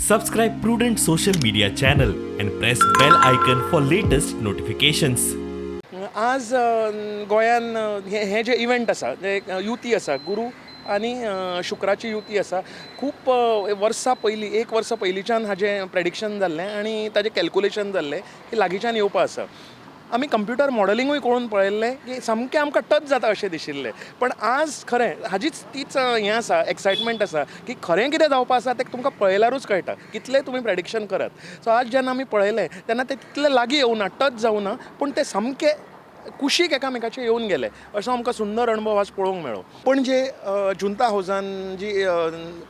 Subscribe Prudent social media channel and press bell icon for latest notifications. आज गोंयान हे जे इव्हेंट आसा जे युती आसा गुरू आनी शुक्राची युती आसा खूब वर्सां पयलीं एक वर्स पयलींच्यान हाजें प्रेडिक्शन जाल्लें आनी ताजें कॅल्कुलेशन जाल्लें की लागींच्यान येवपा आसा. आमी कंप्युटर मॉडलिंगूय करून पळयल्लें की सामकें आमकां टच जाता अशें दिशिल्लें, पण आज खरें हाजीच तीच हें आसा एक्सायटमेंट आसा की खरें कितें जावपा आसा तें तुमकां पळयल्यारूच कळटा कितलें तुमी प्रेडिक्शन करात. सो आज जेन्ना आमी पळयलें तेन्ना तें तितलें लागीं येवना टच जावना, पूण तें सामकें कुशीक एकामेकाचे येवन गेले असो आमकां सुंदर अणभव आज पळोवंक मेळ्ळो. पणजे जुंता हावजान जी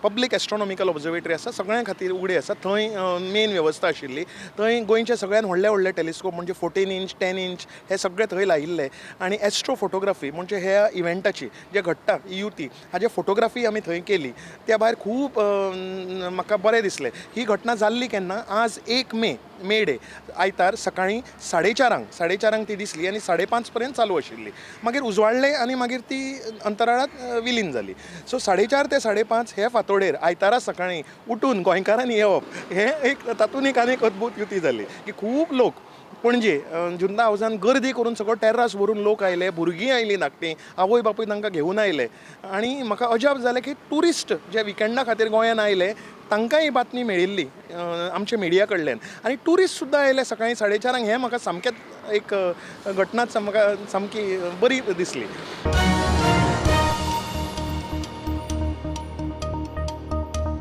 पब्लीक एस्ट्रॉनॉमिकल ऑब्जर्वेटरी आसा सगळ्यां खातीर उगडी आसा. थंय मेन वेवस्था आशिल्ली. थंय गोंयचे सगळ्यान व्हडले व्हडले टेलिस्कोप म्हणजे 14 इंच 10 इंच हे सगळे थंय लायिल्ले आनी एस्ट्रो फोटोग्राफी म्हणजे ह्या इव्हेंटाची जे घडटा युती हाजे फोटोग्राफी आमी थंय केली. त्या भायर खूब म्हाका बरें दिसलें. ही घटना जाल्ली केन्ना आज 1 मे डे आयतार सकाळीं 4:30 ती दिसली आनी 5:30 पर्यंत चालू आशिल्ली. मागीर उजवाडलें आनी मागीर ती अंतराळांत विलीन जाली. सो 4:30 ते 5:30 हे फांतोडेर आयतारा सकाळीं उठून गोंयकारांनी येवप हें एक तातूंत एक आनीक अद्भुत युती जाली की खूब लोक पणजे जुन्ना हावजान गर्दी करून सगळो टेर्रास भरून लोक आयले, भुरगीं आयलीं धाकटीं, आवय बापूय तांकां घेवन आयले आनी म्हाका अजाप जालें की ट्युरिस्ट जे विकेंडा खातीर गोंयान आयले तांकांय ही बातमी मेळिल्ली आमच्या मिडिया कडल्यान आनी ट्युरिस्ट सुद्दां आयले सकाळीं 4:30 हें म्हाका सामकेंच एक घटनाच म्हाका सामकी बरी दिसली.